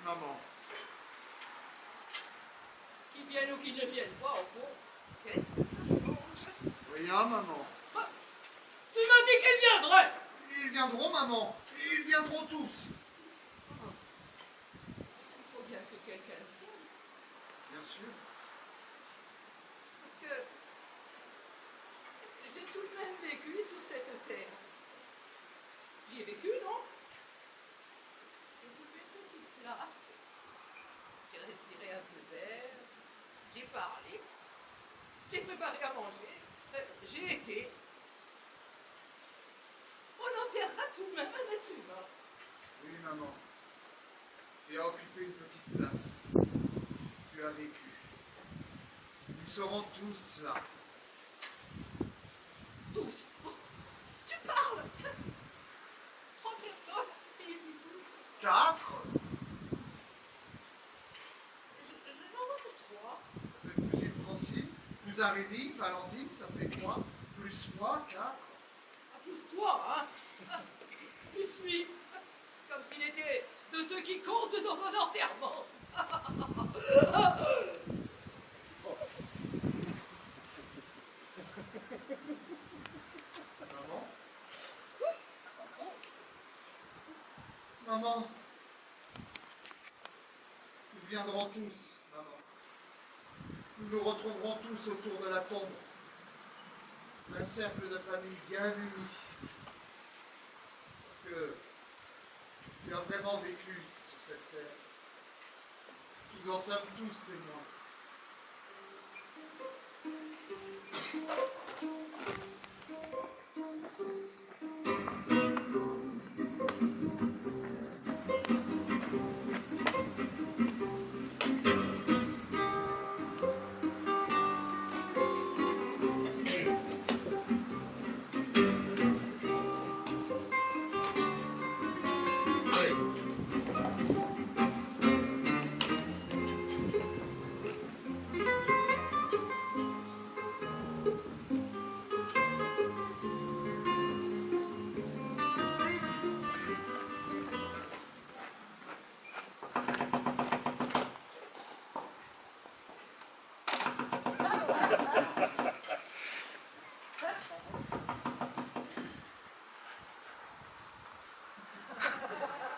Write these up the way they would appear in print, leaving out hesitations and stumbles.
Maman. Qu'ils viennent ou qu'ils ne viennent pas, au fond. Qu'est-ce que ça change? Rien, maman. Ah, tu m'as dit qu'ils viendraient. Ils viendront, maman. Ils viendront tous. Ah. Il faut bien que quelqu'un vienne. Bien sûr. Parce que j'ai tout de même vécu sur cette terre. J'y ai vécu, non? J'ai occupé une petite place. J'ai respiré un peu d'air. J'ai parlé. J'ai préparé à manger. J'ai été. On enterrera tout de même un être humain. Oui, maman. Tu as occupé une petite place. Tu as vécu. Nous serons tous là. Tous. Oh, tu parles. 3 personnes. Et il dit tous. 4. Je n'en vois que 3. Avec cousine Francine, plus Arélie, Valentine, ça fait quoi? Plus moi, 4. Ah, plus toi, hein. Ah, plus lui. Comme s'il était de ceux qui comptent dans un enterrement. Maman? Maman? Nous viendrons tous, maman. Nous nous retrouverons tous autour de la tombe. Un cercle de famille bien uni. Parce que tu as vraiment vécu sur cette terre. Nous en sommes tous témoins.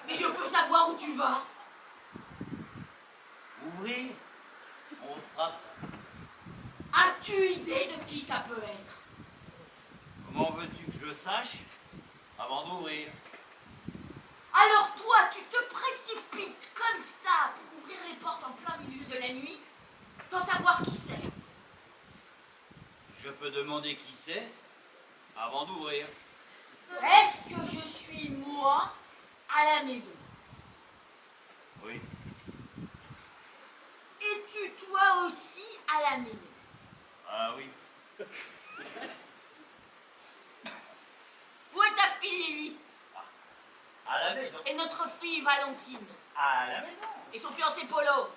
Mais je peux savoir où tu vas? Ouvrir, on frappe. As-tu idée de qui ça peut être? Comment veux-tu que je le sache avant d'ouvrir? Alors toi, tu te précipites comme ça pour ouvrir les portes en plein milieu de la nuit, sans savoir qui c'est? Je peux demander qui c'est avant d'ouvrir. Est-ce que je suis moi à la maison? Oui. Es-tu toi aussi à la maison? Ah oui. Où est ta fille Lilith? À la maison. Et notre fille Valentine? À la maison. Et son fiancé Polo?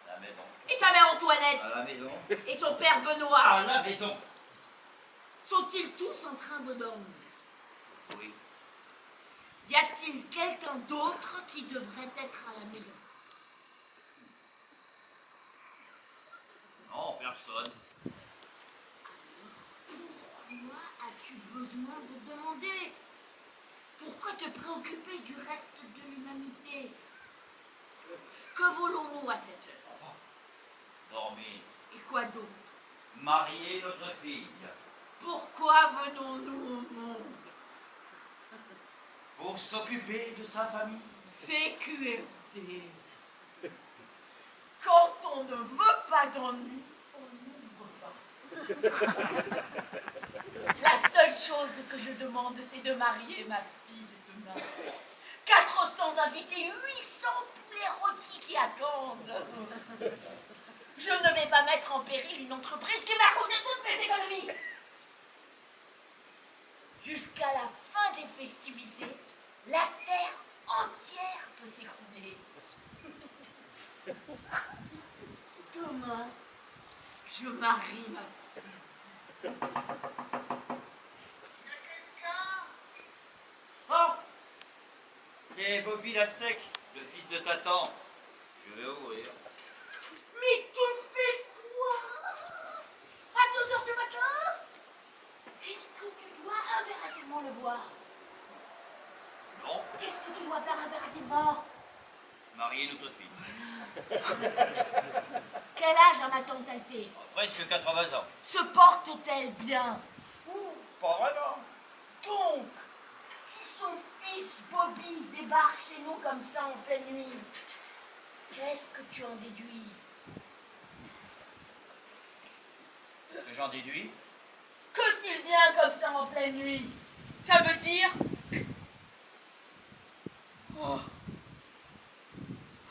À la maison. Et sa mère Antoinette? À la maison. Et son père Benoît? À la maison. Sont-ils tous en train de dormir? Oui. Y a-t-il quelqu'un d'autre qui devrait être à la maison? Non, personne. Pourquoi as-tu besoin de demander? Pourquoi te préoccuper du reste de l'humanité? Que voulons-nous à cette heure? Dormir. Et quoi d'autre? Marier notre fille. Pourquoi venons-nous au monde? Pour s'occuper de sa famille. CQFD. Quand on ne veut pas d'ennui, on n'ouvre pas. La seule chose que je demande, c'est de marier ma fille demain. 400 invités, 800 poulets rôtis qui attendent. Je ne vais pas mettre en péril une entreprise qui m'a coûté toutes mes économies. Jusqu'à la fin des festivités, la terre entière peut s'écrouler. Demain, je marie ma fille. Oh, c'est Bobby Latsec, le fils de Tatan. Je vais ouvrir. Mais tu fais quoi? À 2 heures du matin? Est-ce que tu dois impérativement le voir? Non, Qu'est-ce que tu dois faire impérativement? marier notre fille. Quel âge a ma tante Althée? Presque 80 ans. Se porte-t-elle bien? Pas vraiment. Donc, si son fils Bobby débarque chez nous comme ça en pleine nuit, qu'est-ce que tu en déduis? Ce que j'en déduis, Que s'il vient comme ça en pleine nuit, ça veut dire... Oh.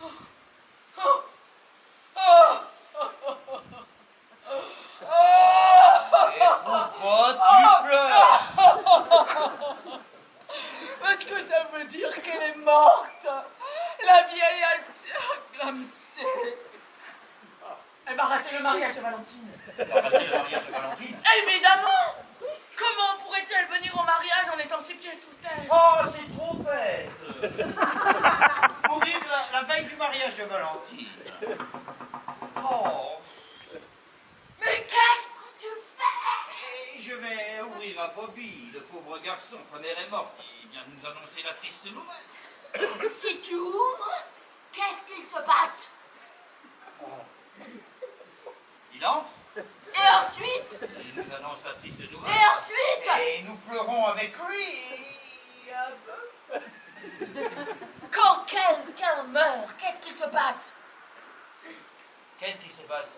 Oh. Oh. Oh. et pourquoi tu pleures? Parce que ça veut dire qu'elle est morte. La vieille Glamsé. Elle va rater le mariage de Valentine. Elle va rater le mariage de Valentine. Évidemment. Comment pourrait-elle venir au mariage en étant 6 pieds sous terre? Oh, c'est trop bête. Mourir la veille du mariage de Valentine. Oh. Mais qu'est-ce que tu fais? Et je vais ouvrir à Bobby, le pauvre garçon. Sa mère est morte. Il vient de nous annoncer la triste nouvelle. Si tu ouvres, qu'est-ce qu'il se passe? Il entre, Et ensuite? il nous annonce la triste nouvelle. Et ensuite? Et nous pleurons avec lui. Un peu. Quand quelqu'un meurt, qu'est-ce qu'il se passe? Qu'est-ce qui se passe?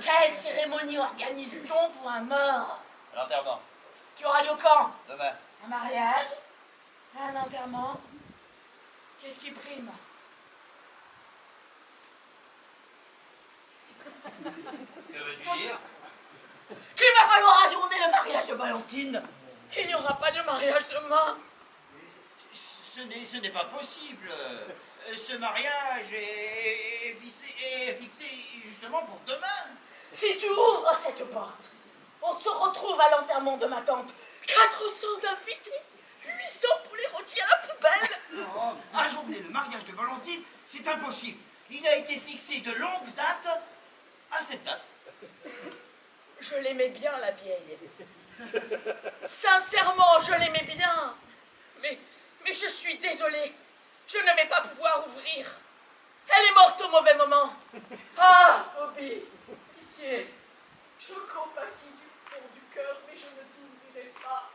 Quelle cérémonie organise-t-on pour un mort? À l'enterrement. Tu auras lieu quand? Demain. Un mariage? Un enterrement? Qu'est-ce qui prime? Que veux-tu dire? Qu'il va falloir ajourner le mariage de Valentine. Qu'il n'y aura pas de mariage demain. Ce n'est pas possible. Ce mariage est fixé justement pour demain. Si tu ouvres cette porte, on se retrouve à l'enterrement de ma tante. 400 invités, 800 poulets rôtis à la poubelle. Non, ajourner le mariage de Valentine, c'est impossible. Il a été fixé de longue date à cette date. Je l'aimais bien, la vieille. Sincèrement, je l'aimais bien. Mais je suis désolée. Je ne vais pas pouvoir ouvrir. Elle est morte au mauvais moment. Ah, Bobby, pitié. Je compatis du fond du cœur, mais je ne t'ouvrirai pas.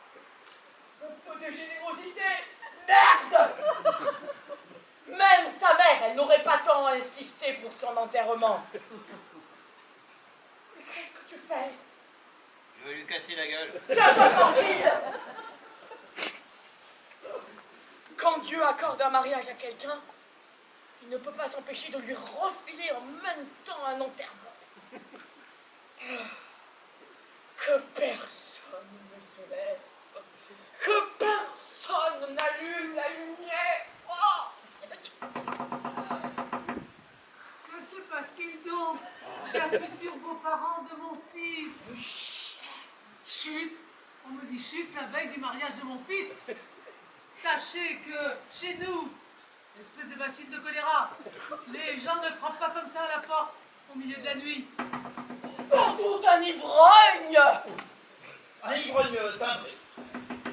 Un peu de générosité. Merde! Même ta mère, elle n'aurait pas tant insisté pour son enterrement. Mais qu'est-ce que tu fais? Je vais lui casser la gueule. Tiens-toi tranquille! Quand Dieu accorde un mariage à quelqu'un, il ne peut pas s'empêcher de lui refiler en même temps un enterrement. Que personne ne se lève, que personne n'allume la lumière. Oh. Que se passe-t-il donc, chers futurs beaux-parents de mon fils? Chut! On me dit chut la veille du mariage de mon fils. Sachez que chez nous, espèce de bacille de choléra, les gens ne frappent pas comme ça à la porte au milieu de la nuit. Oh, un ivrogne! Un ivrogne timbré.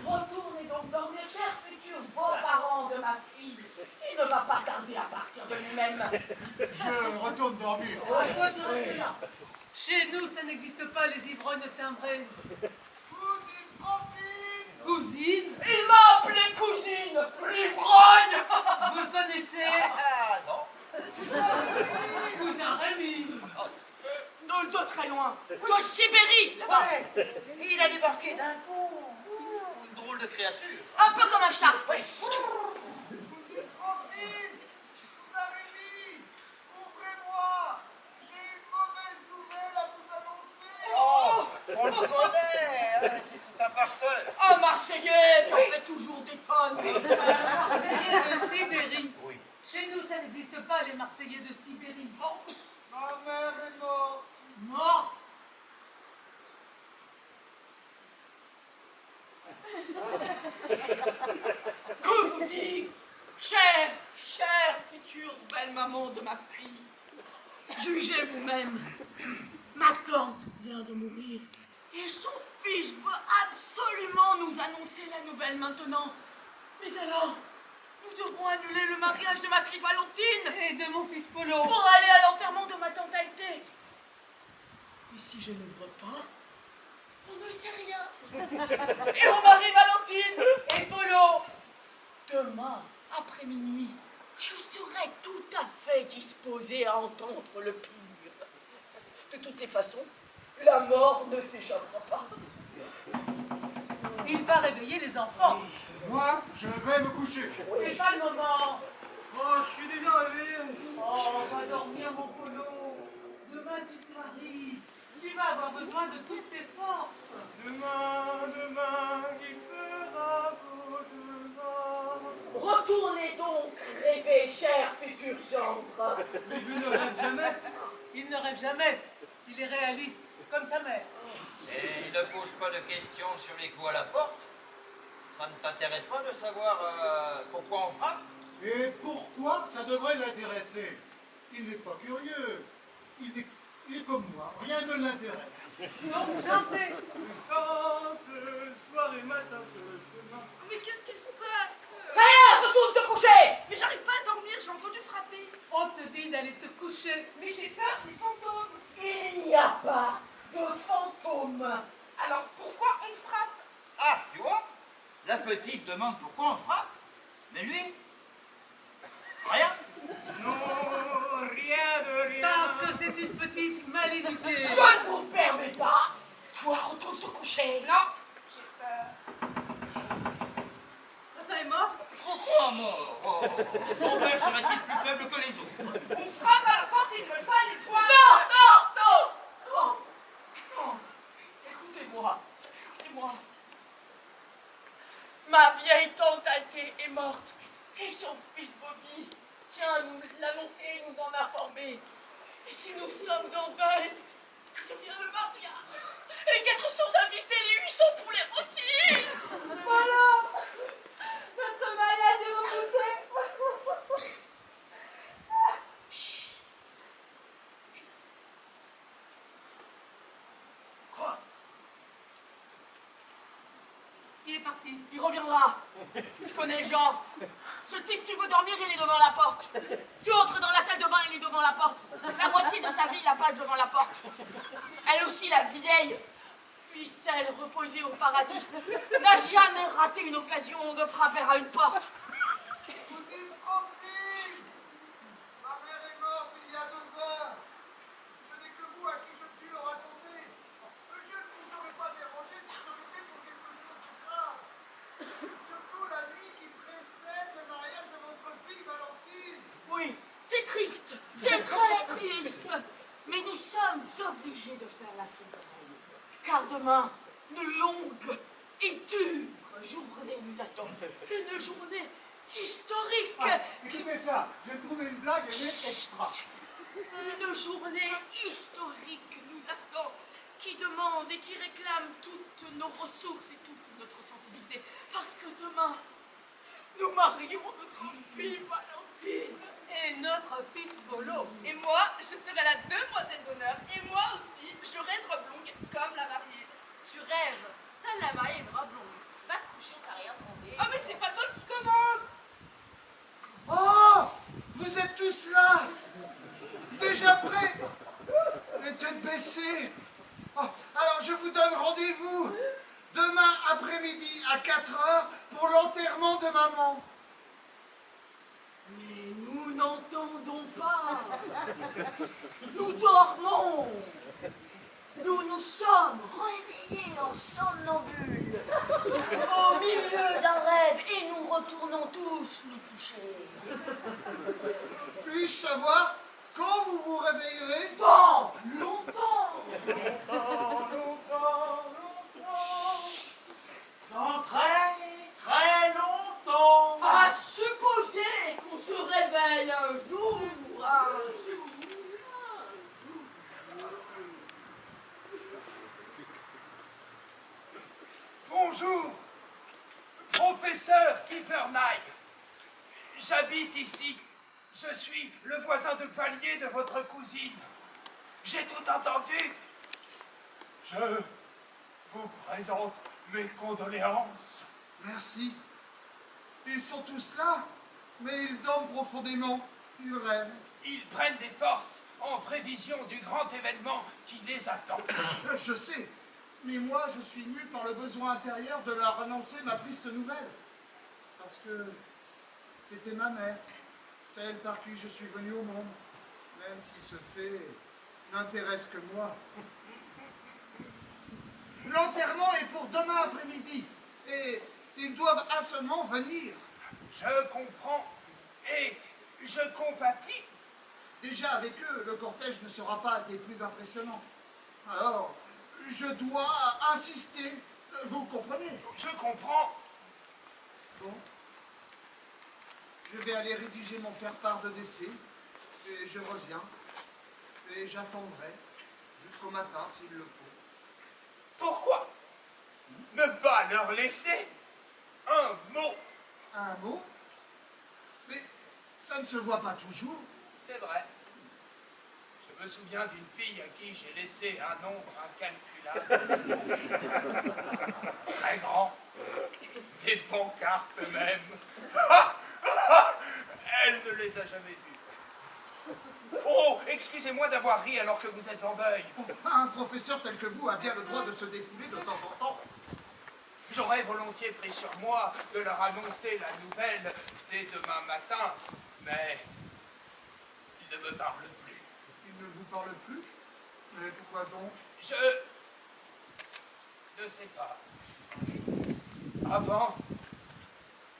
Retournez donc dormir, chers futurs beaux-parents de ma fille. Il ne va pas tarder à partir de lui-même. Je retourne dormir. Retournez là. Chez nous, ça n'existe pas les ivrognes timbrés. Cousine Francine! Cousine, Il m'a appelé cousine, l'ivrogne! vous le connaissez? Ah non. Cousin Rémi. De très loin, de Sibérie, là-bas. Ouais. Il a débarqué d'un coup. Une drôle de créature. Un peu comme un chat. Cousine Francine! Cousin Rémi! Ouvrez-moi! J'ai une mauvaise nouvelle à vous annoncer! Oh, on le connaît. C'est un farceur. Un Marseillais qui en fait toujours des tonnes. Marseillais de Sibérie. Oui. Chez nous, ça n'existe pas, les Marseillais de Sibérie. Ma mère est morte! Mort. Que vous dit, chère future belle maman de ma fille. Jugez vous-même. Ma tante vient de mourir. Et son fils veut absolument nous annoncer la nouvelle maintenant. Mais alors, nous devrons annuler le mariage de ma fille Valentine. Et de mon fils Polo. Pour aller à l'enterrement de ma tante Althée. Et si je n'ouvre pas, on ne sait rien. Et on marie Valentine et Polo. Demain, après minuit, je serai tout à fait disposée à entendre le pire. De toutes les façons, la mort ne s'échappera pas. Il va réveiller les enfants. Moi, je vais me coucher. C'est pas le moment. Oh, je suis déjà réveillé. Oh, va dormir, mon Polo. Demain, tu te maries. Tu vas avoir besoin de toutes tes forces. Demain, il fera beau demain. Retournez donc rêver, cher futur gendre. Mais il ne rêve jamais. Il ne rêve jamais. Il est réaliste, comme sa mère. Et il ne pose pas de questions sur les coups à la porte. Ça ne t'intéresse pas de savoir pourquoi on frappe? Et pourquoi ça devrait l'intéresser? Il n'est pas curieux. Il est comme moi. Rien ne l'intéresse. Donc, chantez. Chante, soir et matin, chemin. Mais qu'est-ce qui se passe? Rien, retourne te coucher. Mais j'arrive pas à dormir, j'ai entendu frapper. On te dit d'aller te coucher. Mais j'ai peur des fantômes. Il n'y a pas de fantôme. Alors pourquoi on frappe? Ah, tu vois? La petite demande pourquoi on frappe. Mais lui? Rien. Non, rien de rien. Parce que c'est une petite mal éduquée. Je ne vous permets pas. Toi, retourne te coucher. Non, j'ai peur. Papa est mort? Pourquoi mort? Oh, mon père serait-il plus faible que les autres? On frappe à la porte et ils ne veulent pas aller voir. Non. Écoutez-moi. Ma vieille tante Althée est morte. Et son fils Bobby tient à nous l'annoncer, nous en informer. Et si nous sommes en deuil, que devient le mariage? Les 400 invités, les 800 pour les rôtis. Voilà. Notre mariage est repoussé. Chut. Quoi? Il est parti. Il reviendra. Je connais le genre. Ce type, tu veux dormir, il est devant la porte. Tu entres dans la salle de bain, il est devant la porte. La moitié de sa vie, il la passe devant la porte. Elle aussi, la vieille, puisse-t-elle reposer au paradis, n'a jamais raté une occasion de frapper à une porte. Cousine Francine, ma mère est morte il y a 2 heures. Ce n'est que vous à qui je puis le raconter. Je ne vous aurais pas dérangé si ce n'était pour quelque chose de grave. Surtout la nuit qui précède le mariage de votre fille Valentine. Oui, c'est triste, c'est très triste. Mais nous sommes obligés de faire la cérémonie. Car demain, une longue et dure journée nous attend. Une journée historique. Ah, écoutez ça, j'ai trouvé une blague, elle est extra. Une journée historique nous attend, qui demande et qui réclame toutes nos ressources et toute notre sensibilité. Parce que demain, nous marions notre fille Valentine. Et notre fils Polo. Et moi, je serai la demoiselle d'honneur. Et moi aussi, j'aurai une robe longue comme la mariée. Tu rêves. Seule la mariée a une robe longue. Va te coucher, t'as rien demandé. Oh mais c'est pas toi qui commande. Oh, vous êtes tous là. Déjà prêts? Les têtes baissées. Oh, alors je vous donne rendez-vous demain après-midi à 4 heures pour l'enterrement de maman. Mais nous n'entendons pas. Nous dormons. Nous nous sommes réveillés en somnambule. Au milieu d'un rêve et nous retournons tous nous coucher. Puis-je savoir quand vous vous réveillerez? Dans longtemps. Dans très, très longtemps. À supposer qu'on se réveille un jour. Bonjour, professeur Kippernight. J'habite ici Je suis le voisin de palier de votre cousine. J'ai tout entendu. Je vous présente mes condoléances. Merci. Ils sont tous là, mais ils dorment profondément. Ils rêvent. Ils prennent des forces en prévision du grand événement qui les attend. Je sais, mais moi je suis mu par le besoin intérieur de leur annoncer ma triste nouvelle. Parce que c'était ma mère, celle par qui je suis venu au monde, même si ce fait n'intéresse que moi. L'enterrement est pour demain après-midi, et ils doivent absolument venir. Je comprends et je compatis. Déjà avec eux, le cortège ne sera pas des plus impressionnants. Alors, je dois insister, vous comprenez? Je comprends. Bon. Je vais aller rédiger mon faire-part de décès, et je reviens, et j'attendrai jusqu'au matin s'il le faut. Pourquoi ne pas leur laisser un mot? Un mot? Mais ça ne se voit pas toujours. C'est vrai. Je me souviens d'une fille à qui j'ai laissé un nombre incalculable. Très grand. Des pancartes même. Elle ne les a jamais vues. Oh, excusez-moi d'avoir ri alors que vous êtes en deuil. Un professeur tel que vous a bien le droit de se défouler de temps en temps. J'aurais volontiers pris sur moi de leur annoncer la nouvelle dès demain matin, mais ils ne me parlent plus. Il ne vous parle plus? Mais pourquoi donc? Je ne sais pas. Avant,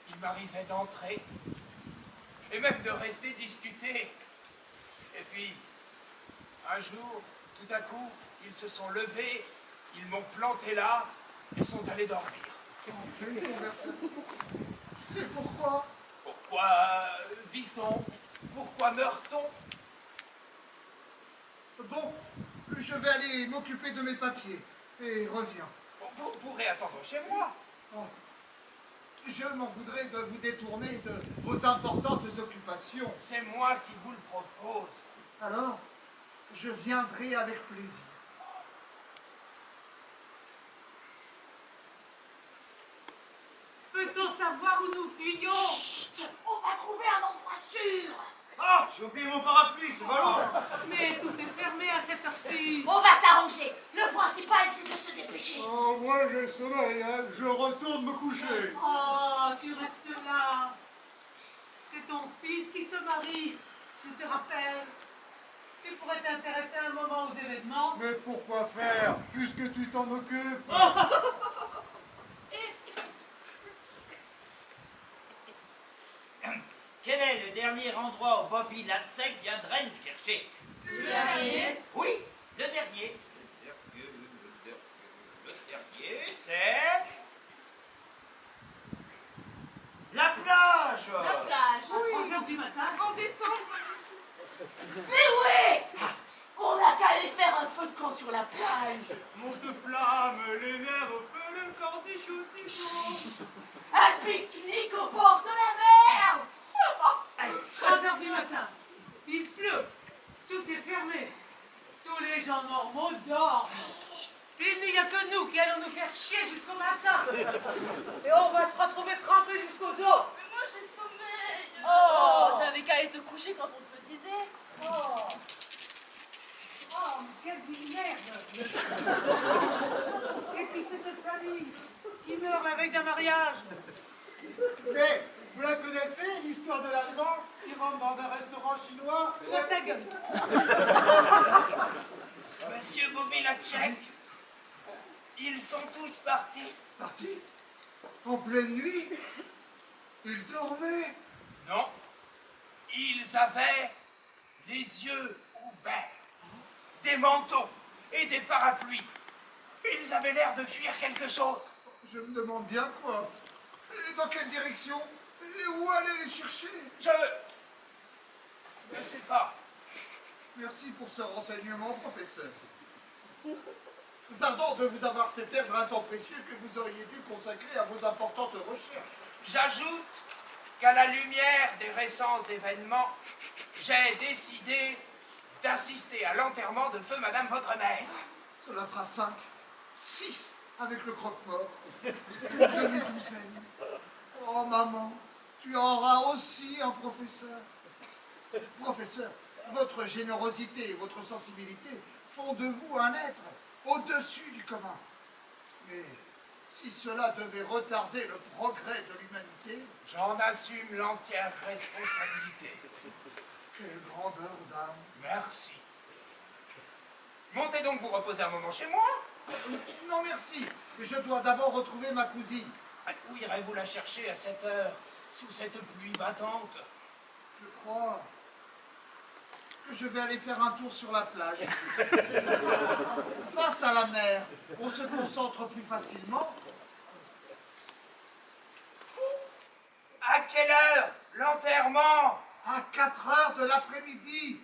il m'arrivait d'entrer et même de rester discuter. Et puis, un jour, tout à coup, ils se sont levés, ils m'ont planté là et sont allés dormir. Une conversation. Et pourquoi? Pourquoi vit-on? Pourquoi meurt-on? Bon, je vais aller m'occuper de mes papiers et reviens. Vous pourrez attendre chez moi. Oh. Je m'en voudrais de vous détourner de vos importantes occupations. C'est moi qui vous le propose. Alors, je viendrai avec plaisir. Peut-on savoir où nous fuyons? Chut, on va trouver un endroit sûr. Ah, j'ai oublié mon parapluie, c'est ballot. Mais tout est fermé à cette heure-ci. On va s'arranger. Le principal, c'est de se dépêcher. Oh, moi j'ai sommeil, hein. Je retourne me coucher. Oh, tu restes là. C'est ton fils qui se marie. Je te rappelle. Tu pourrais t'intéresser un moment aux événements. Mais pourquoi faire, puisque tu t'en occupes? Quel est le dernier endroit où Bobby Latsek viendrait nous chercher? Le dernier. Oui, le dernier. Le dernier, c'est... la plage. La plage. À 3 heures du matin. En décembre. Mais oui, on n'a qu'à aller faire un feu de camp sur la plage. Monte flamme, les nerfs au feu, le corps si chaud, si chaud. Un pique-nique au bord de la mer. 3 heures du matin. Il pleut. Tout est fermé. Tous les gens normaux dorment. Il n'y a que nous qui allons nous faire chier jusqu'au matin. Et on va se retrouver trempés jusqu'aux os. Mais moi j'ai sommeil. Oh, t'avais qu'à aller te coucher quand on te le disait. Oh, oh, quelle vie merde. Et puis c'est cette famille qui meurt la veille d'un mariage. Mais vous la connaissez, l'histoire de l'Allemand qui rentre dans un restaurant chinois? Toi ta gueule. Monsieur Bobby Latsek, ils sont tous partis. Parti? En pleine nuit? Il dormait? Non, ils avaient les yeux ouverts, des manteaux et des parapluies. Ils avaient l'air de fuir quelque chose. Je me demande bien quoi. Et dans quelle direction? Et où aller les chercher? Je ne sais pas. Merci pour ce renseignement, professeur. Pardon de vous avoir fait perdre un temps précieux que vous auriez dû consacrer à vos importantes recherches. J'ajoute qu'à la lumière des récents événements, j'ai décidé d'assister à l'enterrement de feu Madame votre mère. Cela fera 5, 6 avec le croque-mort. Une demi-douzaine. Oh maman, tu auras aussi un professeur. Professeur, votre générosité et votre sensibilité font de vous un être au-dessus du commun. Mais si cela devait retarder le progrès de l'humanité... J'en assume l'entière responsabilité. Quelle grandeur d'âme. Merci. Montez donc vous reposer un moment chez moi. Non merci, je dois d'abord retrouver ma cousine. Où irez-vous la chercher à cette heure, sous cette pluie battante? Je crois que je vais aller faire un tour sur la plage. Face à la mer, on se concentre plus facilement. À quelle heure l'enterrement? À 4 heures de l'après-midi.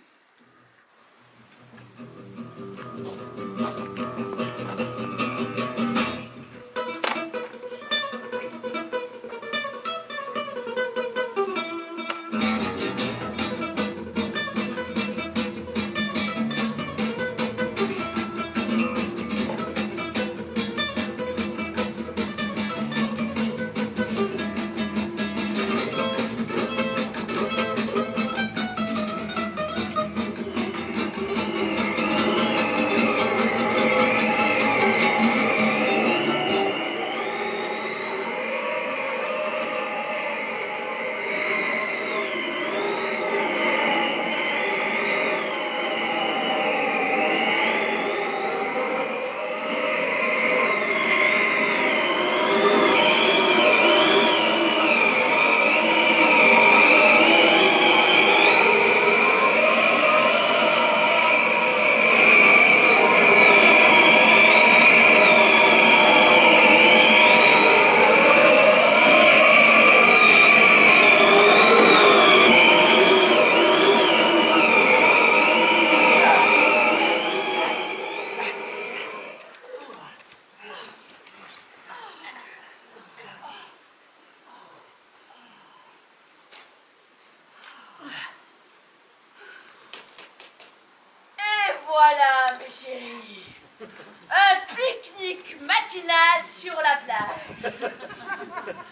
Voilà, mes chéris, un pique-nique matinal sur la plage.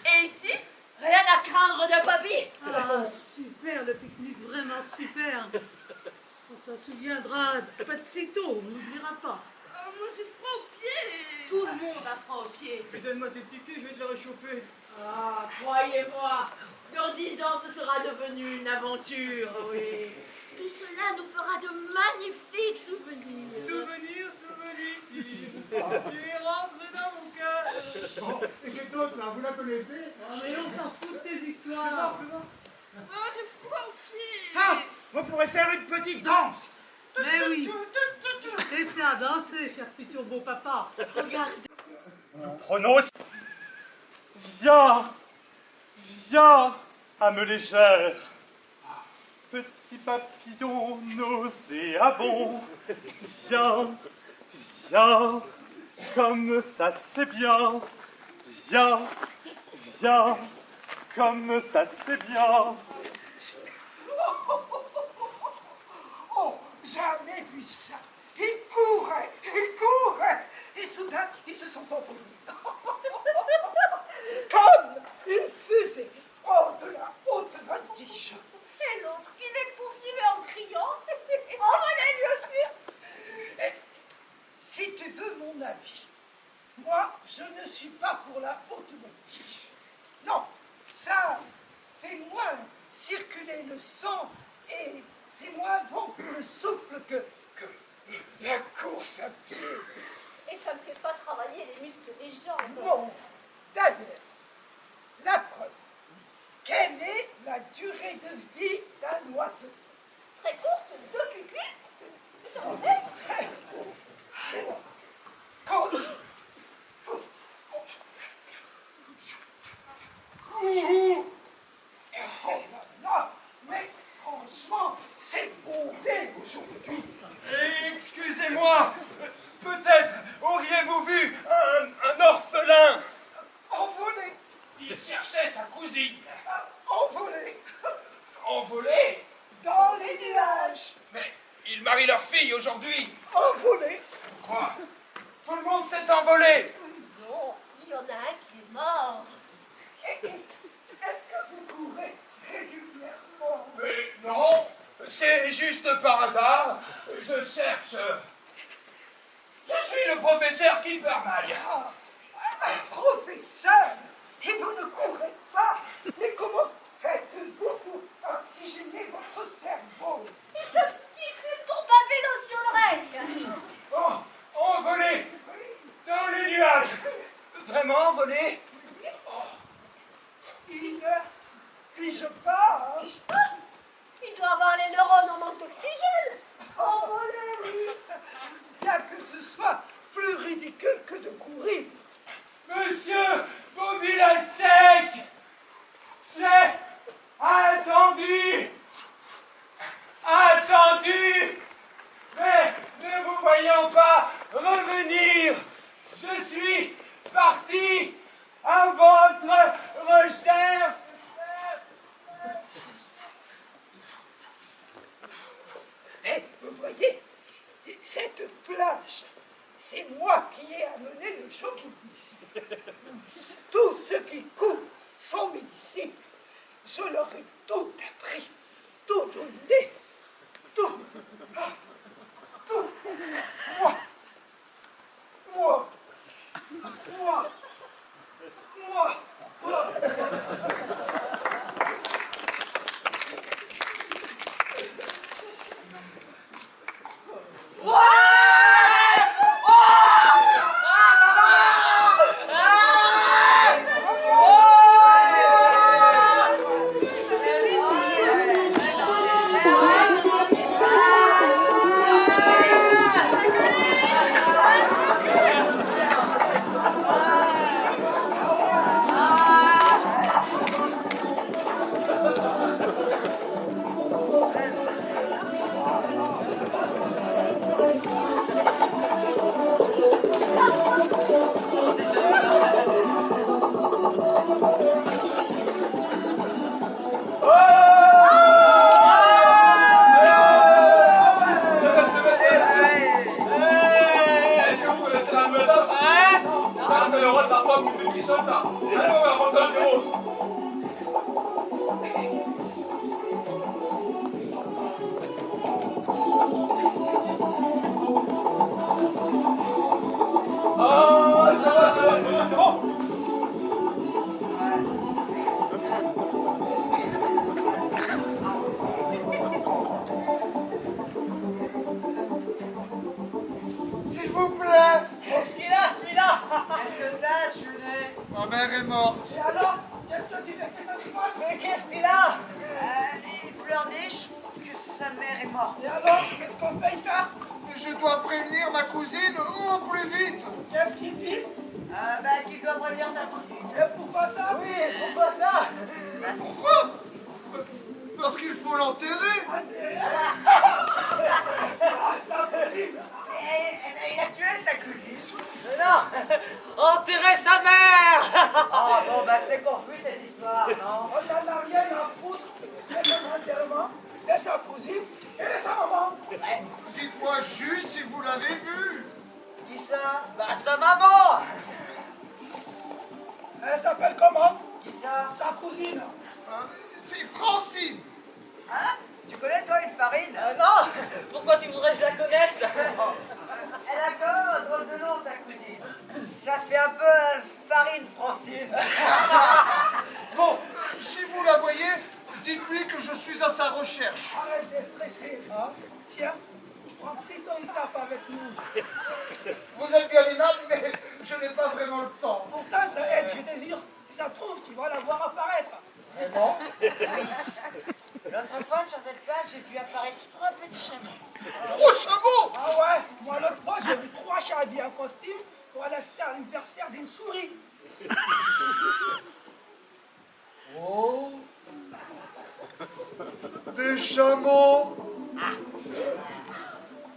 Et ici, rien à craindre de papy. Ah, super, le pique-nique, vraiment super. On s'en souviendra pas de sitôt, on n'oubliera pas. Moi j'ai froid aux pieds. Tout le monde a froid aux pieds. Mais donne-moi tes petits pieds, je vais te les réchauffer. Ah, croyez-moi, dans 10 ans, ce sera devenu une aventure, oui. Tout cela nous fera de magnifiques souvenirs. Souvenir, souvenir, tu es rentré dans mon cœur. Bon, et cette autre là, vous la connaissez? Ah, mais on s'en fout de tes histoires. J'ai froid aux pieds. Ah, vous pourrez faire une petite danse. Mais oui, c'est ça, danser, cher futur beau papa. Regardez. Nous prenons... Viens, viens, âme légère, petit papillon nauséabond. Viens, viens, comme ça c'est bien. Viens, viens, comme ça c'est bien. Oh, jamais vu ça. Ils couraient, et soudain, ils se sont envolés. Comme une fusée hors de la haute voltige. Et l'autre qui les poursuivait en criant. Oh, voilà lui aussi. Et si tu veux mon avis, moi, je ne suis pas pour la haute voltige. Non, ça fait moins circuler le sang et c'est moins bon pour le souffle que la course à pied. Et ça ne fait pas travailler les muscles des jambes. Bon, d'ailleurs, la preuve. Quelle est la durée de vie d'un oiseau? Très courte, 2 cucuis. Quand... Oh là là, mais franchement, c'est bondé aujourd'hui. Excusez-moi, peut-être auriez-vous vu un orphelin? Envolé. Il cherchait sa cousine. envolés Envolés? dans les nuages. Mais ils marient leur fille aujourd'hui. Envolés. Quoi? Tout le monde s'est envolé. Non, il y en a un qui est mort. Est-ce que vous courez régulièrement? Mais non, c'est juste par hasard. Je cherche. Je suis le professeur Kimbermaille. Un professeur. Et vous ne courez pas. Mais comment faites-vous pour oxygéner votre cerveau? Il fait pour pas vélo sur l'oreille. Oh, envolé dans les nuages. Vraiment envolé? Il ne pige pas. Pige pas. Il doit avoir les neurones en manque d'oxygène. Envolé, oui. Bien que ce soit plus ridicule que de courir. Monsieur Bobilansek, j'ai attendu, mais ne vous voyant pas revenir, je suis parti à votre recherche. Et vous voyez, cette plage, c'est moi qui ai amené le jogging ici. Tous ceux qui courent sont mes disciples. Je leur ai tout appris, tout donné, tout. Tout. Moi. S'il vous plaît. Qu'est-ce qu'il a celui-là? Qu'est-ce que t'as, Chulet? Ma mère est morte. Et alors? Qu'est-ce que tu fais que ça se passe? Mais qu'est-ce qu'il a? Il pleurniche que sa mère est morte. Et alors? Qu'est-ce qu'on peut y faire? Je dois prévenir ma cousine au plus vite. Qu'est-ce qu'il dit? Qu'il doit prévenir sa cousine. Et pourquoi ça? Oui, pourquoi ça? Pourquoi? Parce qu'il faut l'enterrer. C'est impossible. Il a tué sa cousine. Non! Enterrer sa mère! Ah bon, c'est confus cette histoire, non? On n'en a rien à foutre de son enterrement, de sa cousine et de sa maman. Dites-moi juste si vous l'avez vu. Qui ça? Sa maman! Elle s'appelle comment? Qui ça? Sa cousine. C'est Francine. Hein? Tu connais toi une farine? Non! Pourquoi tu voudrais que je la connaisse? Elle a quand même un drôle de nom, ta cousine. Ça fait un peu farine Francine. Bon, si vous la voyez, dites-lui que je suis à sa recherche. Arrête de stresser. Tiens, prends plutôt une taf avec nous. Vous êtes bien aimable, mais je n'ai pas vraiment le temps. Pourtant, ça aide, je désire. Si ça trouve, tu vas la voir apparaître. Vraiment? L'autre fois, sur cette plage, j'ai vu apparaître 3 petits chameaux. 3 chameaux? Ah ouais, moi l'autre fois, j'ai vu 3 chats habillés en costume pour aller assister à l'anniversaire d'une souris. Oh, des chameaux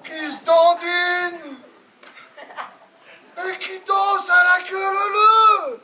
qui se dandinent et qui dansent à la queue leu.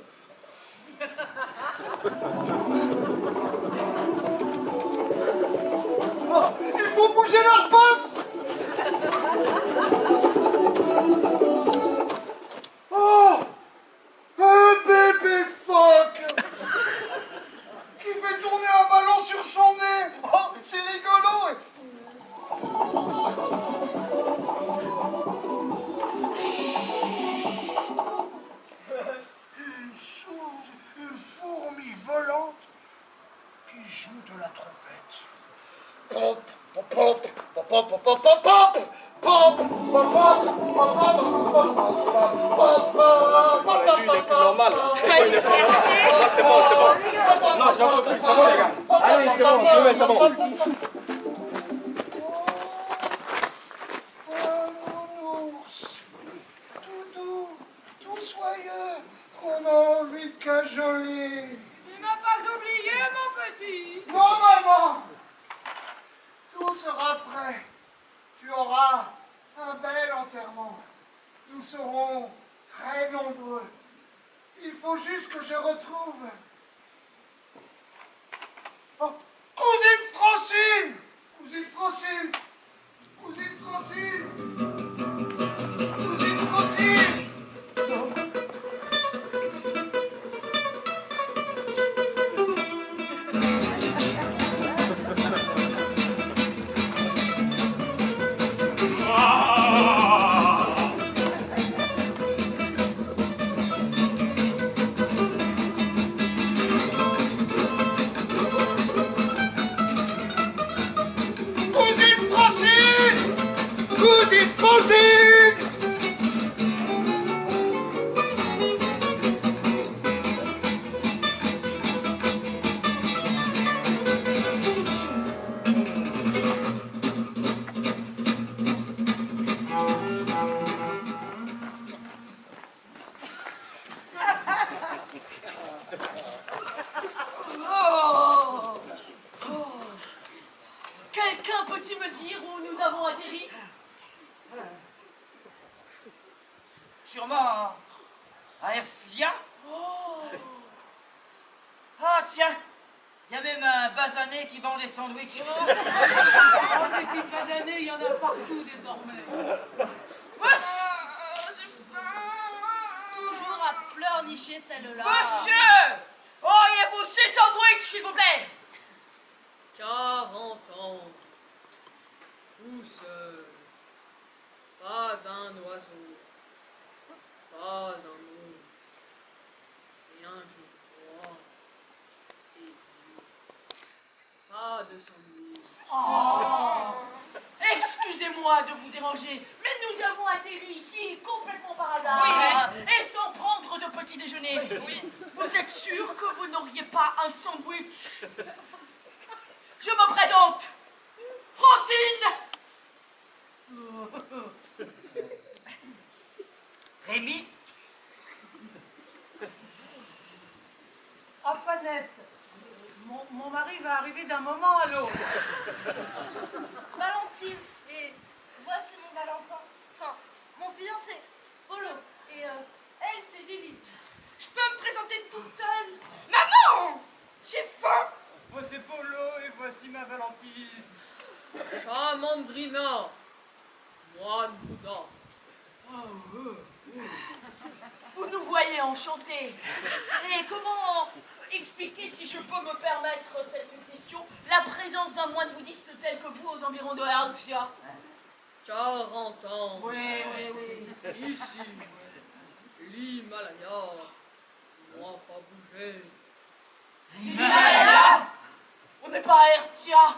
Normal. C'est pas une épreuve. C'est bon, c'est bon. Non, j'en peux plus. C'est bon, les gars. Allez, c'est bon. C'est bon. Nounours, tout doux, tout soyeux, qu'on a envie de cajoler. Tu m'as pas oublié, mon petit. Non, maman, tout sera prêt. Tu auras un bel enterrement. Nous serons très nombreux. Il faut juste que je retrouve... Oh, cousine Francine! Cousine Francine! Cousine Francine! Cousine Francine! Cousine Francine! Cousine Francine! Oh. Quelqu'un peut-il me dire où nous avons atterri? Sûrement à Ercilia. Oh. Ah tiens, il y a même un basané qui vend des sandwichs. Oh, des petits basanés, il y en a partout désormais. Toujours à pleurnicher celle-là. Monsieur! Auriez-vous 6 sandwichs, s'il vous plaît? 40 ans, tout seul, pas un oiseau, pas un mot, rien que froid et dur, pas de s'ennuyer. Oh. Excusez-moi de vous déranger, mais nous avons atterri ici complètement par hasard. Oui. Et sans prendre de petit déjeuner. Oui. Vous êtes sûr que vous n'auriez pas un sandwich? Je me présente, Francine. Rémi, Antoinette, mon mari va arriver d'un moment à l'autre. Valentine, et voici mon Valentin. Enfin, mon fiancé, Polo. Et elle, c'est Lilith. Je peux me présenter toute seule? Maman! J'ai faim! Moi, c'est Polo et voici ma Valentine. Chamandrina, moine Bouddha. Vous nous voyez enchantés. Et comment expliquer, si je peux me permettre cette question, la présence d'un moine bouddhiste tel que vous aux environs de Ercia? 40 ans, Oui. ici, l'Himalaya, moi pas bougé. L'Himalaya? On n'est pas à Ercia,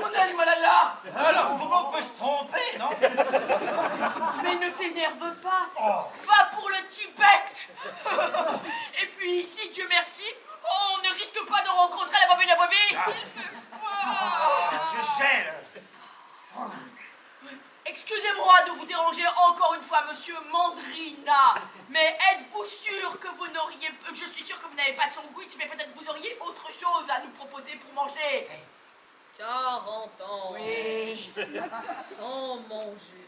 on est à l'Himalaya. alors comment on peut se tromper, non? Mais ne t'énerve pas, Oh. va pour le Tibet. Et puis ici, Dieu merci, on ne risque pas de rencontrer la brebis. Je gèle. Excusez-moi de vous déranger encore une fois, monsieur Mandrina, mais êtes-vous sûr que vous n'auriez... Je suis sûr que vous n'avez pas de sandwich, mais peut-être vous auriez autre chose à nous proposer pour manger. 40 ans, Oui. sans manger.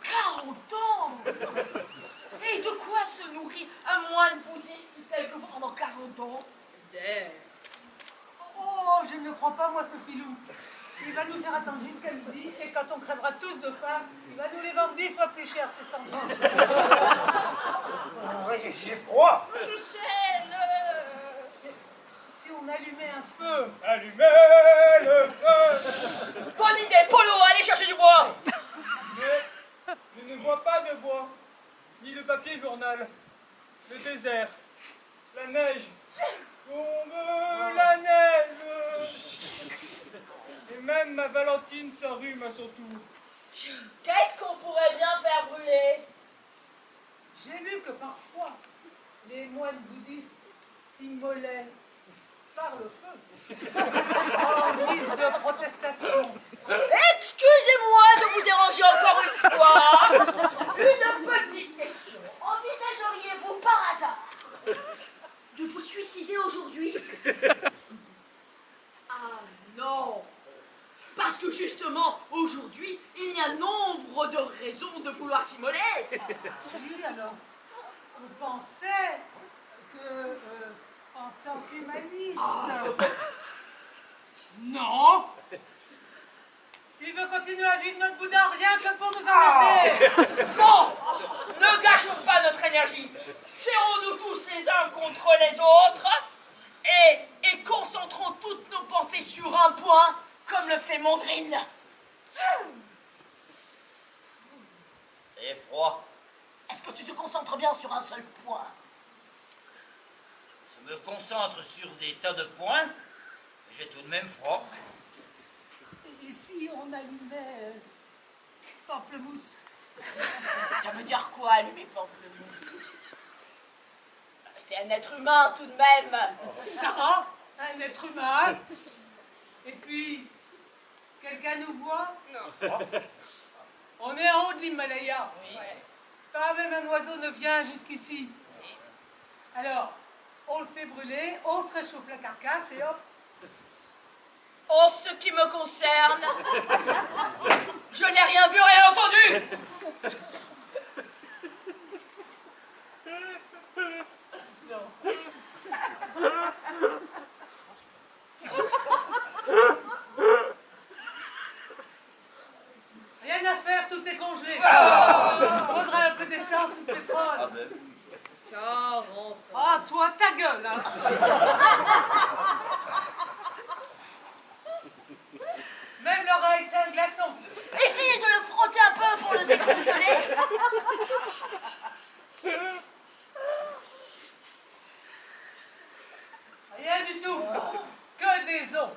40 ans. Et de quoi se nourrit un moine bouddhiste tel que vous pendant 40 ans? D'air. Oh, je ne crois pas, moi, ce filou. Il va nous faire attendre jusqu'à midi, et quand on crèvera tous de faim, il va nous les vendre 10 fois plus cher, ces sandwichs. Ouais, j'ai froid. Je gèle. Si on allumait un feu. Allumez le feu. Bonne idée, Polo, allez chercher du bois. Mais je ne vois pas de bois, ni de papier journal. Le désert, la neige, tombe la neige. Et même ma Valentine s'arrume à son tour. Qu'est-ce qu'on pourrait bien faire brûler? J'ai lu que parfois, les moines bouddhistes s'immolaient par le feu en guise de protestation. Excusez-moi de vous déranger encore une fois. Une petite question. Envisageriez-vous par hasard de vous suicider aujourd'hui? Ah non. Parce que justement, aujourd'hui, il y a nombre de raisons de vouloir s'immoler. Oui, alors, vous pensez que, en tant qu'humaniste, non, s'il veut continuer à vivre notre Bouddha, rien que pour nous emmerder. Bon, ne gâchons pas notre énergie. Serrons-nous tous les uns contre les autres et concentrons toutes nos pensées sur un point, comme le fait Mondrine. Et froid. Est-ce que tu te concentres bien sur un seul point? Je me concentre sur des tas de points. J'ai tout de même froid. Et si on allumait Pamplemousse? Ça veut dire quoi, allumer Pamplemousse? C'est un être humain, tout de même. Ça, un être humain. Et puis, quelqu'un nous voit? Non. On est en haut de l'Himalaya. Oui. Pas même un oiseau ne vient jusqu'ici. Alors, on le fait brûler, on se réchauffe la carcasse et hop. En ce qui me concerne, je n'ai rien vu, rien entendu. Rien à faire, tout est congelé. Faudra un peu d'essence ou de pétrole. Ah ben oui. 40 ans. Ah, toi, ta gueule, hein. Même l'oreille, c'est un glaçon. Essayez de le frotter un peu pour le décongeler. Rien du tout. Que des os.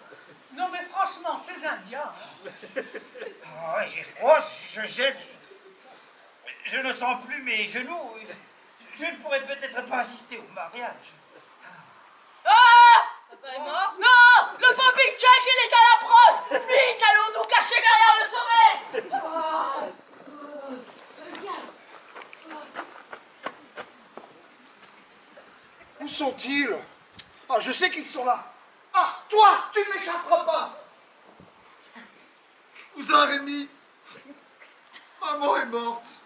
Non, mais franchement, ces Indiens. Ah ouais, j'ai froid, je gèle. Je ne sens plus mes genoux. Je ne pourrais peut-être pas assister au mariage. Ah! Papa est mort? Non! Le Bobby Jack, il est à l'approche! Vite, allons nous cacher derrière le sommet! Où sont-ils? Ah, je sais qu'ils sont là. Ah, toi, tu ne m'échapperas pas. Cousin Rémi, maman est morte.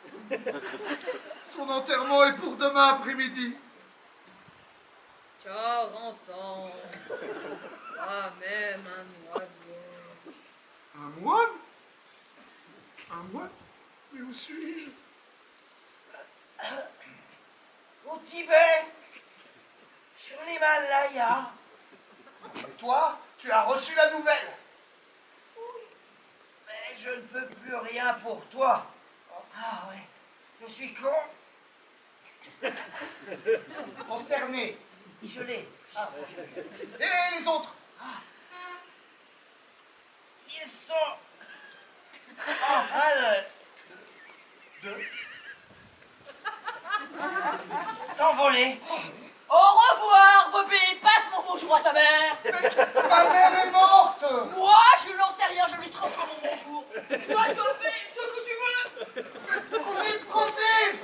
Son enterrement est pour demain après-midi. 40 ans. Pas même un oiseau. Un moine? Un moine? Mais où suis-je? Au Tibet, sur l'Himalaya. Et toi, tu as reçu la nouvelle. Mais je ne peux plus rien pour toi. Ah ouais, je suis con. Consterné. Je l'ai. Ah, bon, et les autres? Ils sont en train de s'envoler. Au revoir, Bobby! Passe mon bonjour à ta mère! Ma mère est morte. Moi, je n'en sais rien, je lui transfère mon bonjour. Toi, tu en fais ce que tu veux! Cousine Francine.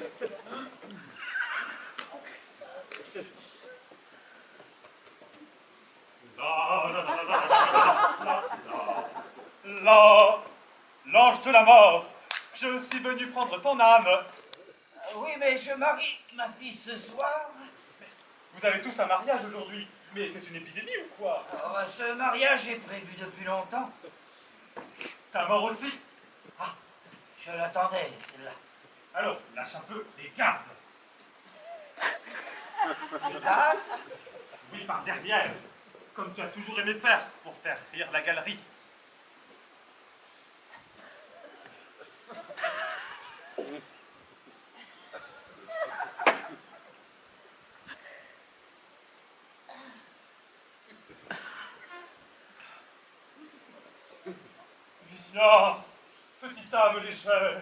Là, l'ange de la mort, je suis venu prendre ton âme. Oui, mais je marie ma fille ce soir. Vous avez tous un mariage aujourd'hui, mais c'est une épidémie ou quoi? Oh, ce mariage est prévu depuis longtemps. Ta mort aussi? Ah, je l'attendais, celle-là. Alors, lâche un peu les gaz. Les gaz? Oui, par derrière, comme tu as toujours aimé faire pour faire rire la galerie. Viens, petite âme légère,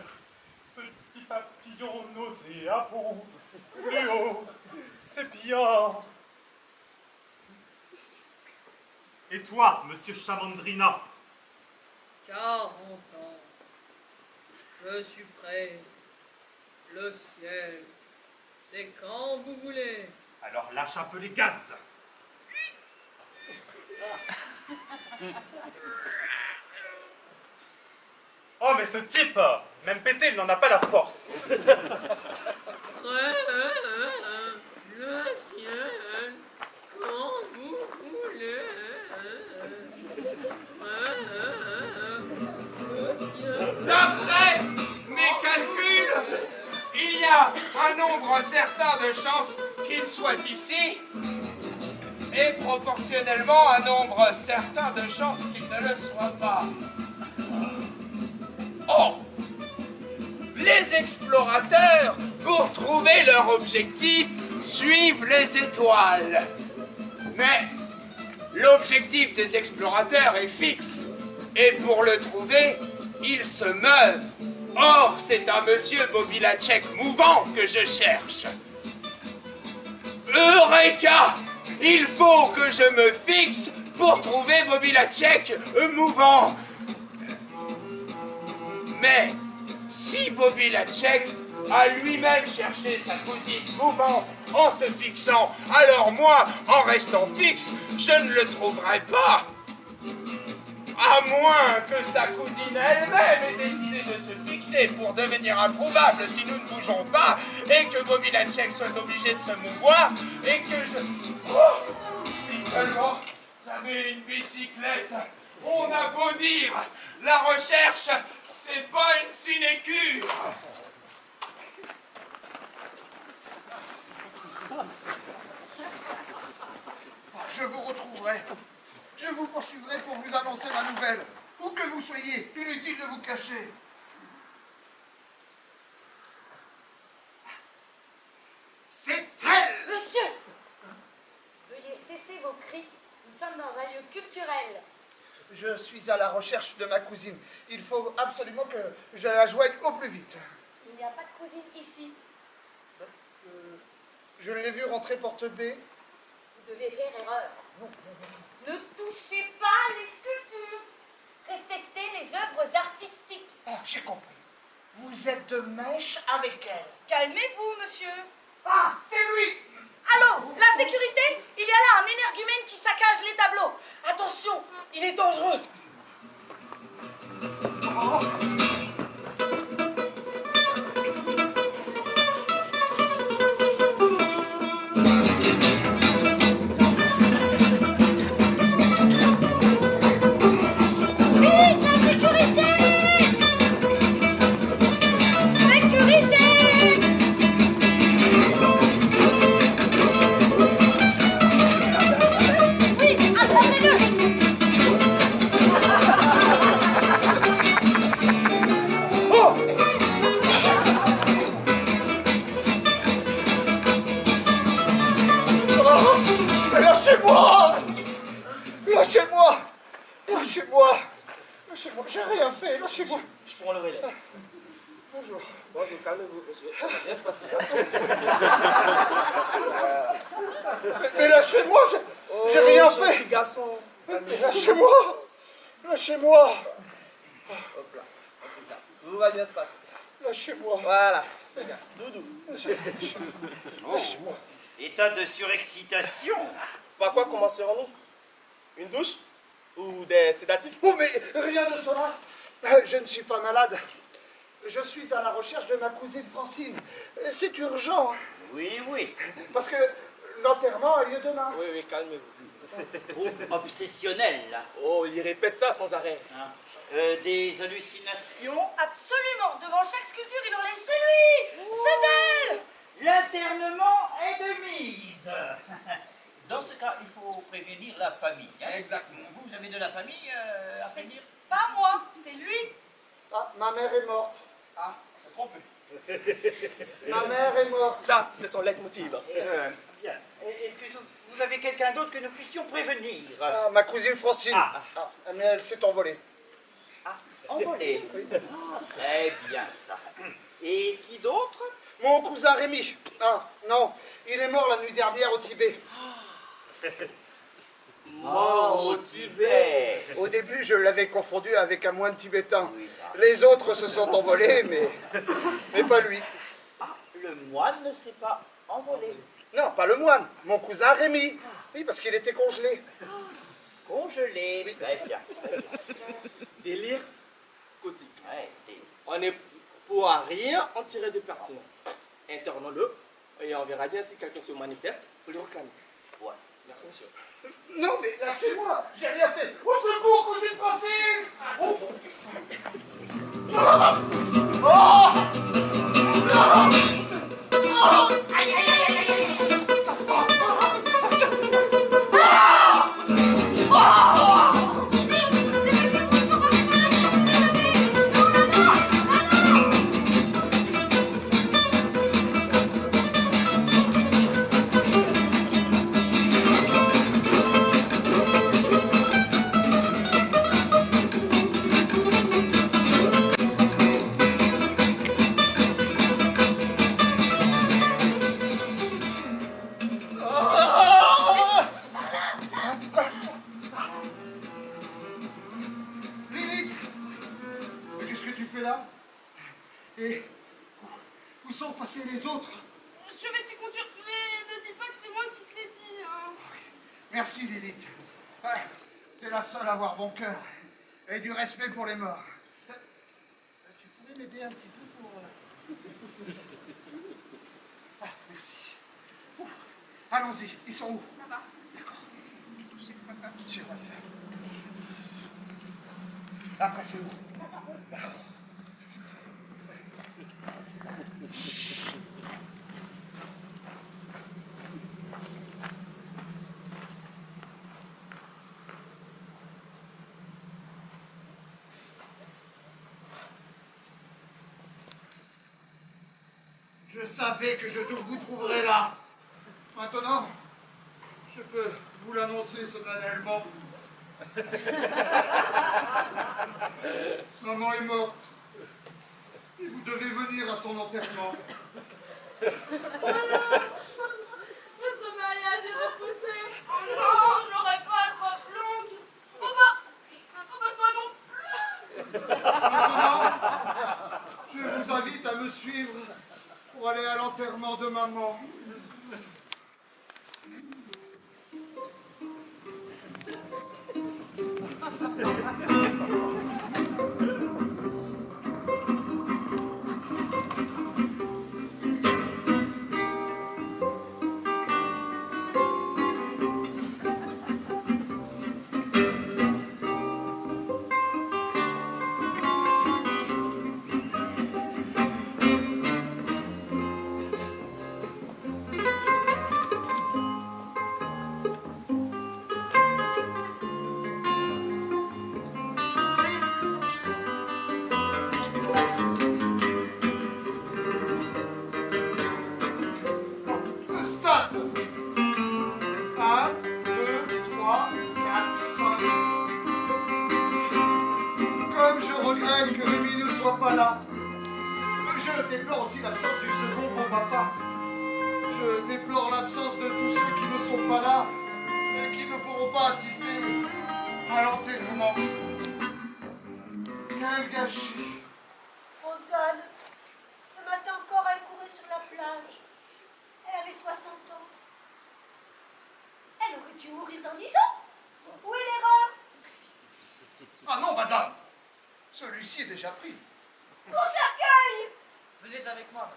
petit papillon nauséabond, Léo, c'est bien. Et toi, monsieur Chamandrina? 40 ans. Je suis prêt. Le ciel, c'est quand vous voulez. Alors lâche un peu les gaz. Oh, mais ce type, même pété, il n'en a pas la force. Prêt, le ciel, quand vous voulez. D'après mes calculs, il y a un nombre certain de chances qu'il soit ici, et proportionnellement un nombre certain de chances qu'il ne le soit pas. Or, les explorateurs, pour trouver leur objectif, suivent les étoiles. Mais l'objectif des explorateurs est fixe, et pour le trouver, ils se meuvent. Or, c'est un monsieur Bobilacek mouvant que je cherche. Eureka! Il faut que je me fixe pour trouver Bobilacek mouvant. Mais si Bobilacek a lui-même cherché sa cousine mouvante en se fixant, alors moi, en restant fixe, je ne le trouverai pas. À moins que sa cousine elle-même ait décidé de se fixer pour devenir introuvable si nous ne bougeons pas, et que Bobilacek soit obligé de se mouvoir, et que je... Oh, si seulement j'avais une bicyclette. On a beau dire, la recherche, c'est pas une sinécure. Je vous retrouverai. Je vous poursuivrai pour vous annoncer ma nouvelle. Où que vous soyez, inutile de vous cacher. C'est elle! Monsieur, veuillez cesser vos cris. Nous sommes dans un lieu culturel. Je suis à la recherche de ma cousine. Il faut absolument que je la joigne au plus vite. Il n'y a pas de cousine ici. Je l'ai vue rentrer porte B. Vous devez faire erreur. Ne touchez pas les sculptures. Respectez les œuvres artistiques. Ah, j'ai compris. Vous êtes de mèche avec elle. Calmez-vous, monsieur. Ah, c'est lui! Allô, la sécurité? Il y a là un énergumène qui saccage les tableaux. Attention, il est dangereux. Vite, la sécurité! Sécurité! Oui, attrapez-le! Oh! Oh! Lâchez-moi! Lâchez-moi! Lâchez-moi! Lâchez-moi! J'ai rien fait! Lâchez-moi! Je prends le relais. Bonjour. Bonjour, calmez-vous, monsieur. Ça va bien se passer. Mais lâchez-moi! J'ai rien fait! Petit garçon. Mais lâchez-moi! Lâchez-moi! Hop là, on se calme. Tout va bien se passer. Lâchez-moi! Voilà, c'est bien. Doudou. Lâchez-moi! État de surexcitation. Par quoi commencerons-nous? Une douche? Ou des sédatifs? Oh, mais rien de cela! Je ne suis pas malade. Je suis à la recherche de ma cousine Francine. C'est urgent, Oui, oui. parce que l'enterrement a lieu demain. Oui, oui, calmez-vous. Trouble obsessionnel. Oh, il répète ça sans arrêt. Hein. Des hallucinations. Absolument, devant chaque sculpture, il hurlait « C'est lui! C'est elle !» L'internement est de mise. Dans ce cas, il faut prévenir la famille. Hein. Exactement. Vous avez de la famille à prévenir? Pas moi, c'est lui. Ah, ma mère est morte. Ah, on s'est trompé. Ma mère est morte. Ça, c'est son leitmotiv. Bien. Est-ce que vous avez quelqu'un d'autre que nous puissions prévenir? Ah, ma cousine Francine. Ah. Ah, mais elle s'est envolée. Ah, Envolé. Très bien, ça. Et qui d'autre? Mon cousin Rémi. Ah, non, il est mort la nuit dernière au Tibet. Mort au Tibet. Au début, je l'avais confondu avec un moine tibétain. Oui, ça. Les autres se sont envolés, mais pas lui. Ah, le moine ne s'est pas envolé. Non, pas le moine, mon cousin Rémi. Oui, parce qu'il était congelé. Congelé. Très bien. Délire scotique. Ouais, et- On ne pourra rien en tirer de pertinent. Internons-le et on verra bien si quelqu'un se manifeste pour le réclamer. Ouais. Merci, monsieur. Non, mais lâchez-moi, j'ai rien fait. Au secours, cousine Francine. Oh. Ah. Oh. Ah. Oh. Aïe, aïe, aïe, aïe, aïe, aïe. Lilith, mais qu'est-ce que tu fais là? Et où sont passés les autres? Je vais t'y conduire, mais ne dis pas que c'est moi qui te l'ai dit. Hein. Merci Lilith. Ouais, t'es la seule à avoir bon cœur et du respect pour les morts. Tu pourrais m'aider un petit peu pour... Ah, merci. Ouf. Allons-y, ils sont où? Là-bas. D'accord. Ils sont chez le coiffeur. Chez le coiffeur. Après c'est où? D'accord. Je savais que je vous trouverais là. Maintenant, je peux vous l'annoncer solennellement. Maman est morte. Et vous devez venir à son enterrement. Votre mariage est repoussé. Oh non, j'aurais pas de robe longue. Oh bah toi non plus. Maintenant, je vous invite à me suivre pour aller à l'enterrement de maman. Stop. 1, 2, 3, 4, 5. Comme je regrette que Rémi ne soit pas là. Je déplore aussi l'absence du second bon papa. Je déplore l'absence de tous ceux qui ne sont pas là et qui ne pourront pas assister à l'enterrement. Quel gâchis. Rosanne, ce matin encore, elle courait sur la plage. Elle avait 60 ans. Elle aurait dû mourir dans 10 ans. Où est l'erreur? Ah non, madame. Celui-ci est déjà pris. Mon cercueil! Venez avec moi,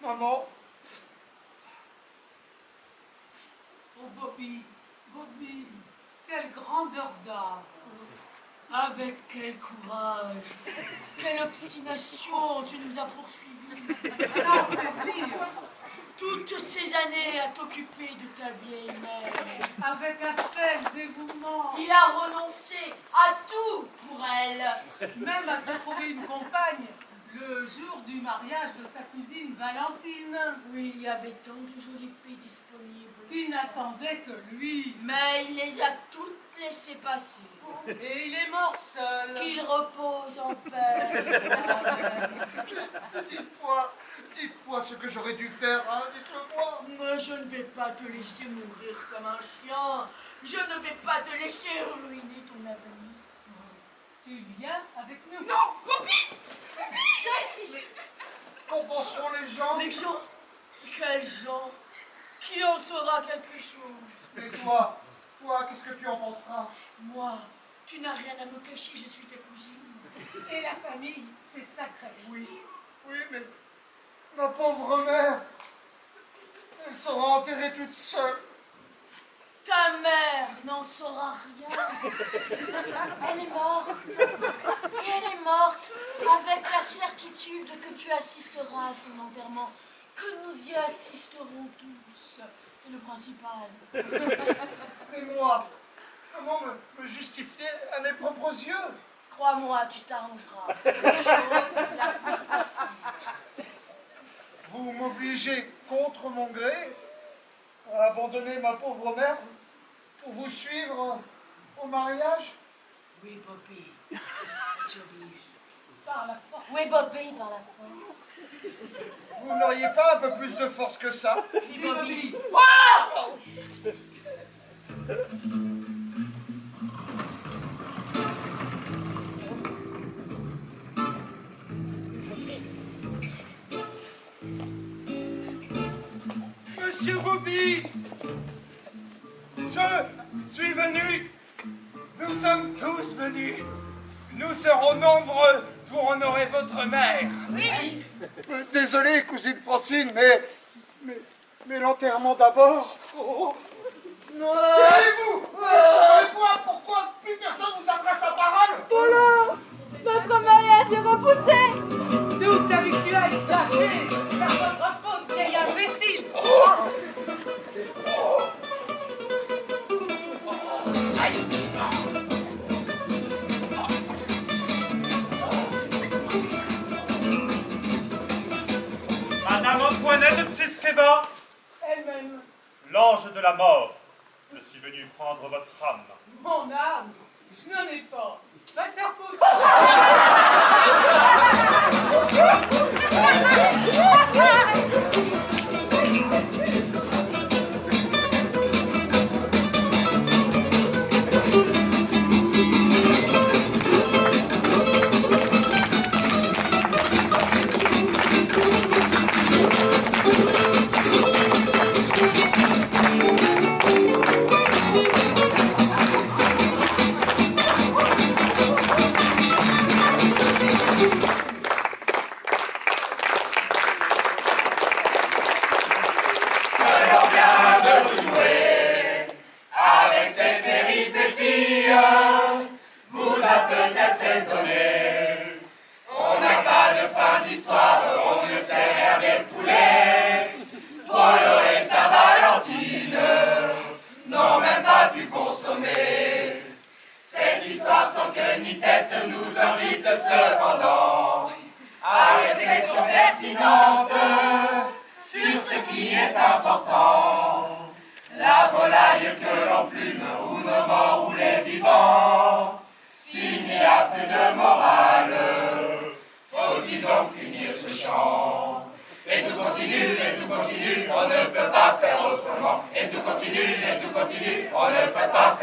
madame. Maman, Oh Bobby, Bobby, quelle grandeur d'âme. Avec quel courage, quelle obstination tu nous as poursuivis. Sans faiblir. Toutes ces années à t'occuper de ta vieille mère. Avec un tel dévouement. Il a renoncé à tout pour elle. Même à se trouver une compagne le jour du mariage de sa cousine Valentine. Oui, il y avait tant de jolies filles disponibles. Qui n'attendait que lui. Mais il les a toutes laissées passer. Et il est mort seul. Qu'il repose en paix. Dites-moi ce que j'aurais dû faire, hein, dites-le-moi. Mais je ne vais pas te laisser mourir comme un chien. Je ne vais pas te laisser ruiner ton avenir. Tu viens avec nous. Non, Poppy! Qu'en penseront les gens? Les gens? Quels gens? Qui en saura quelque chose? Mais toi, qu'est-ce que tu en penseras? Moi, tu n'as rien à me cacher, je suis ta cousine. Et la famille, c'est sacré. Oui, mais ma pauvre mère, elle sera enterrée toute seule. Ta mère n'en saura rien. Elle est morte. Et elle est morte avec la certitude que tu assisteras à son enterrement, que nous y assisterons tous. C'est le principal. Et moi, comment me justifier à mes propres yeux? Crois-moi, tu t'arrangeras. C'est la chose la plus facile. Vous m'obligez contre mon gré à abandonner ma pauvre mère pour vous suivre au mariage? Oui, Poppy, j'oblige. Par la force. Oui, Poppy, par la force. Vous n'auriez pas un peu plus de force que ça? Si, Poppy. Monsieur Bobby, je suis venu. Nous sommes tous venus. Nous serons nombreux pour honorer votre mère. Oui. Désolé, cousine Francine, mais l'enterrement d'abord. Oh. Et vous? Et moi, pourquoi plus personne vous adresse la parole? Polo, notre mariage est repoussé. Toute la victoire est cachée par votre faute, vieille imbécile. Madame Antoinette de Tsiskeva, Elle-même, l'ange de la mort, je suis venu prendre votre âme. mon âme, je n'en ai pas. Va te faire foutre. on ne peut pas faire autrement. Et tout continue, on ne peut pas